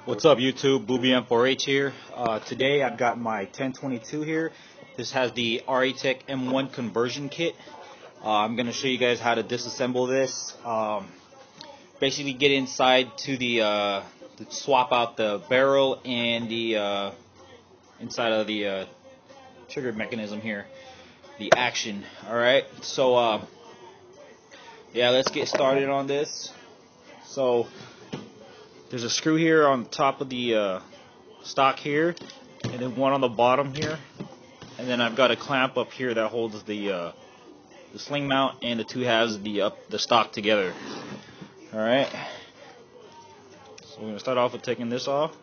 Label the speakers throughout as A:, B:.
A: What's up YouTube, Booby M4H here. Today I've got my 1022 here. This has the RA-Tech M1 conversion kit. I'm going to show you guys how to disassemble this. Basically get inside to the to swap out the barrel and the inside of the trigger mechanism here, the action. Alright, so yeah, let's get started on this. So there's a screw here on top of the stock here, and then one on the bottom here, and then I've got a clamp up here that holds the sling mount and the two halves of the stock together. All right. So we're gonna start off with taking this off.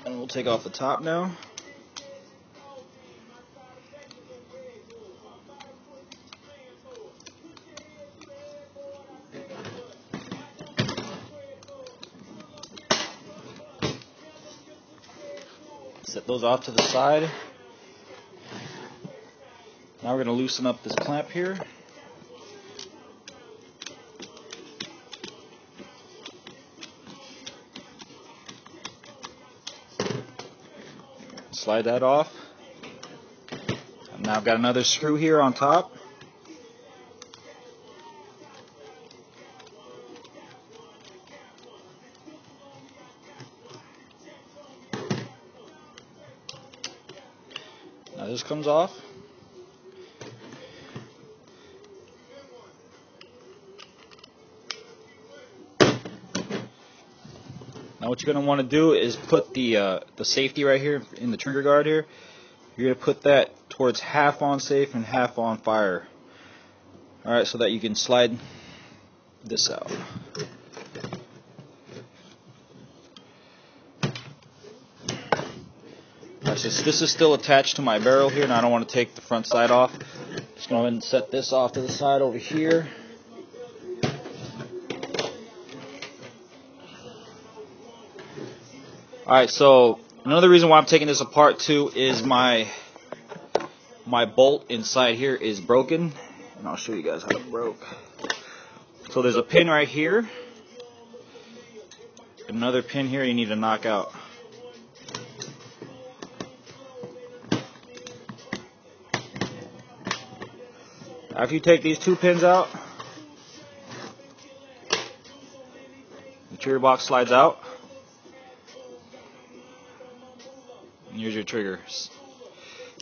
A: And we'll take off the top now. Set those off to the side. Now we're going to loosen up this clamp here. Slide that off. And now I've got another screw here on top. Now this comes off. Now what you're going to want to do is put the safety right here in the trigger guard here. You're going to put that towards half on safe and half on fire. Alright, so that you can slide this out. Alright, so this is still attached to my barrel here, and I don't want to take the front side off. Just go ahead and set this off to the side over here. Alright, so another reason why I'm taking this apart too is my bolt inside here is broken, and I'll show you guys how it broke. So there's a pin right here, another pin here you need to knock out. After you take these two pins out, the trigger box slides out. Here's your triggers.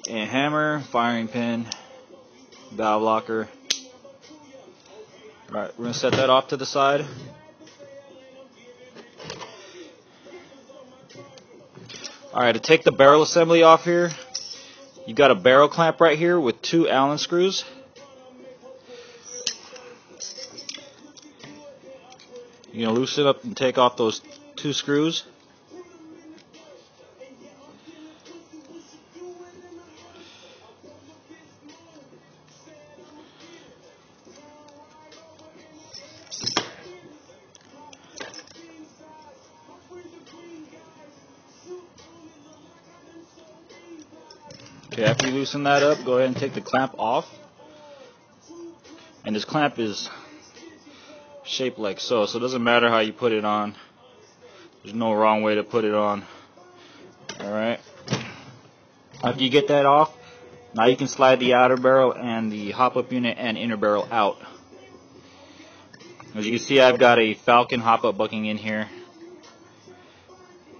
A: And hammer, firing pin, valve locker. Alright, we're going to set that off to the side. Alright, to take the barrel assembly off here, you got a barrel clamp right here with two Allen screws. You're going to loosen up and take off those two screws. Okay, after you loosen that up, go ahead and take the clamp off. And this clamp is shaped like so, so it doesn't matter how you put it on. There's no wrong way to put it on. Alright. After you get that off, now you can slide the outer barrel and the hop-up unit and inner barrel out. As you can see, I've got a Falcon hop-up bucking in here.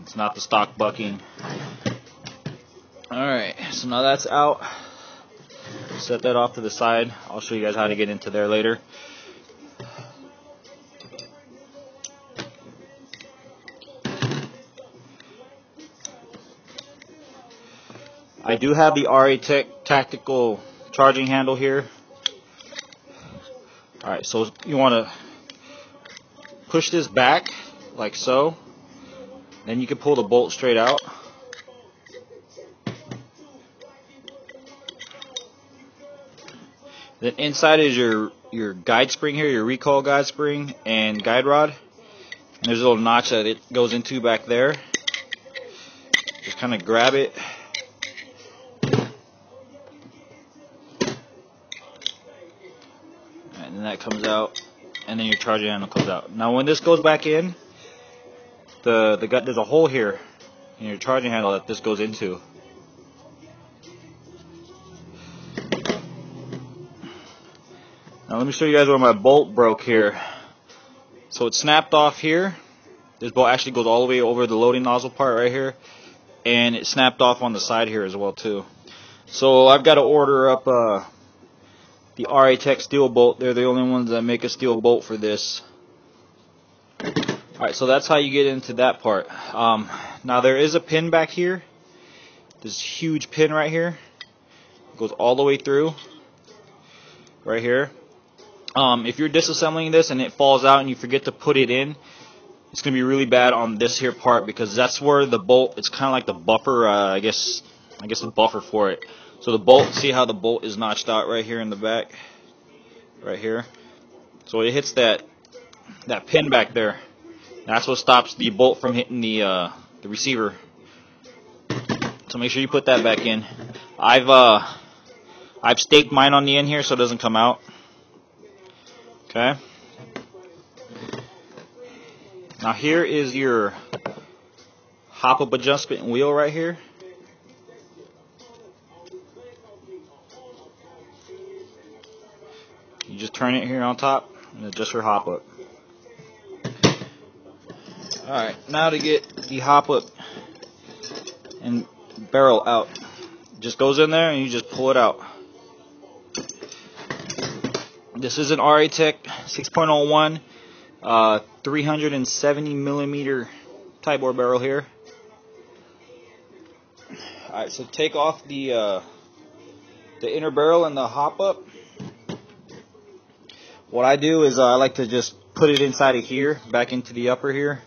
A: It's not the stock bucking. Alright, so now that's out. Set that off to the side. I'll show you guys how to get into there later. I do have the RA-Tech tactical charging handle here. Alright, so you want to push this back like so. Then you can pull the bolt straight out. Then inside is your guide spring here, your recoil guide spring and guide rod. And there's a little notch that it goes into back there. Just kind of grab it. And then that comes out. And then your charging handle comes out. Now when this goes back in, there's a hole here in your charging handle that this goes into. Now let me show you guys where my bolt broke here. So it snapped off here. This bolt actually goes all the way over the loading nozzle part right here. And it snapped off on the side here as well too. So I've got to order up the RA-Tech steel bolt. They're the only ones that make a steel bolt for this. Alright, so that's how you get into that part. Now there is a pin back here. This huge pin right here. It goes all the way through. Right here. If you're disassembling this and it falls out and you forget to put it in, it's going to be really bad on this here part, because that's where the bolt, it's kind of like the buffer, I guess the buffer for it. So the bolt, see how the bolt is notched out right here in the back? Right here. So it hits that pin back there. That's what stops the bolt from hitting the receiver. So make sure you put that back in. I've staked mine on the end here so it doesn't come out. Okay. Now here is your hop-up adjustment wheel right here. You just turn it here on top and adjust your hop-up. Alright, now to get the hop-up and barrel out. It just goes in there and you just pull it out. This is an RA-Tech 6.01 370 millimeter tie bore barrel here. Alright, so take off the inner barrel and the hop up. What I do is I like to just put it inside of here, back into the upper here.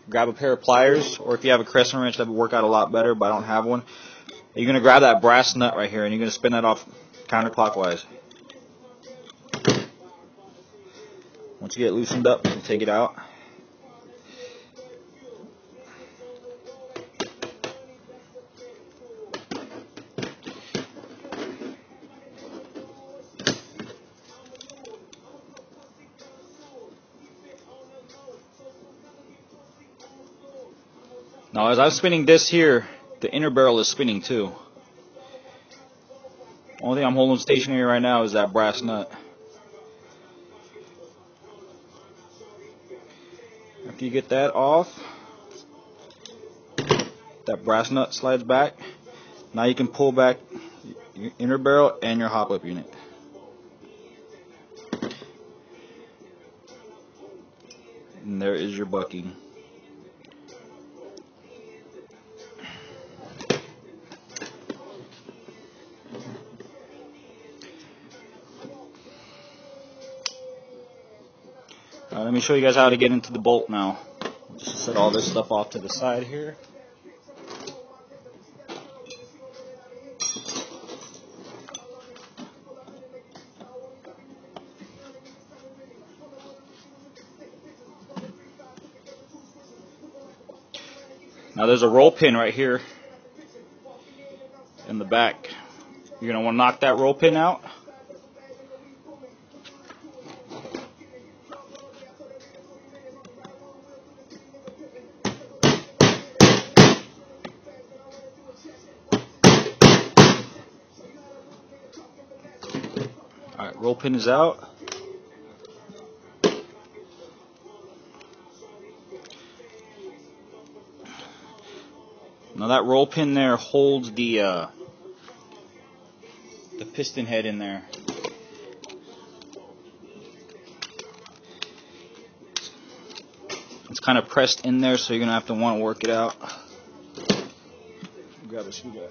A: Grab a pair of pliers, or if you have a crescent wrench, that would work out a lot better, but I don't have one. You're going to grab that brass nut right here and you're going to spin that off counterclockwise. Once you get it loosened up, you can take it out. Now as I'm spinning this here, the inner barrel is spinning too. Only thing I'm holding stationary right now is that brass nut. After you get that off, that brass nut slides back. Now you can pull back your inner barrel and your hop-up unit. And there is your bucking. Let me show you guys how to get into the bolt now. Just set all this stuff off to the side here. Now there's a roll pin right here in the back. You're going to want to knock that roll pin out. Alright, roll pin is out. Now that roll pin there holds the piston head in there. It's kind of pressed in there, so you're going to have to want to work it out. Grab a screwdriver.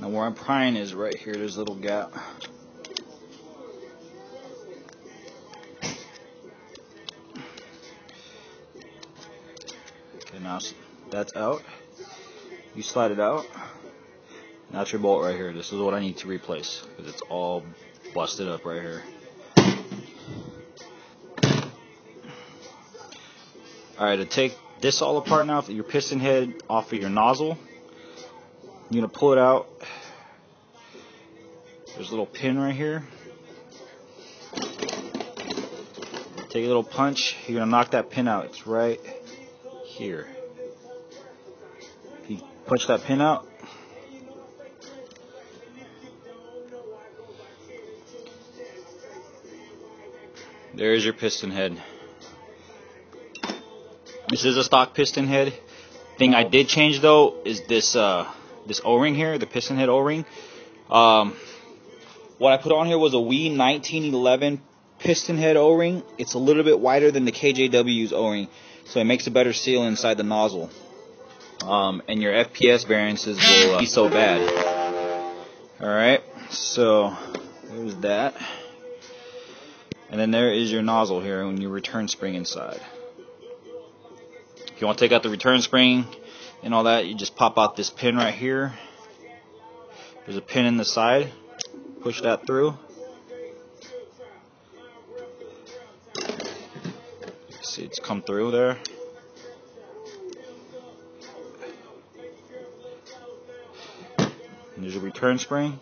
A: And where I'm prying is right here. There's a little gap. Okay, now that's out. You slide it out. That's your bolt right here. This is what I need to replace because it's all busted up right here. Alright, to take this all apart now, your piston head off of your nozzle, you're going to pull it out. There's a little pin right here. Take a little punch. You're going to knock that pin out. It's right here. If you punch that pin out, there's your piston head. This is a stock piston head. Thing I did change though is this this O-ring here, the piston head O-ring. What I put on here was a WE 1911 piston head O-ring. It's a little bit wider than the KJW's O-ring, so it makes a better seal inside the nozzle. And your FPS variances will be so bad. Alright, so there's that. And then there is your nozzle here and your return spring inside. If you want to take out the return spring and all that, you just pop out this pin right here. There's a pin in the side. Push that through. See, it's come through there. And there's your return spring.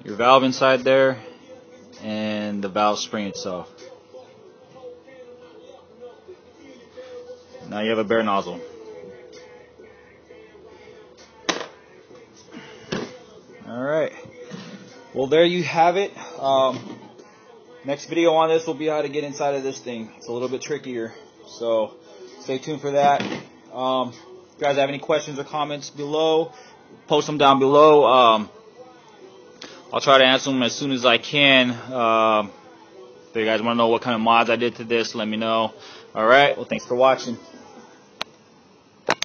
A: Your valve inside there, and the valve spring itself. Now you have a bare nozzle. Alright, well there you have it. Next video on this will be how to get inside of this thing. It's a little bit trickier, so stay tuned for that. If you guys have any questions or comments below, post them down below. I'll try to answer them as soon as I can. If you guys want to know what kind of mods I did to this, let me know. Alright, well thanks for watching.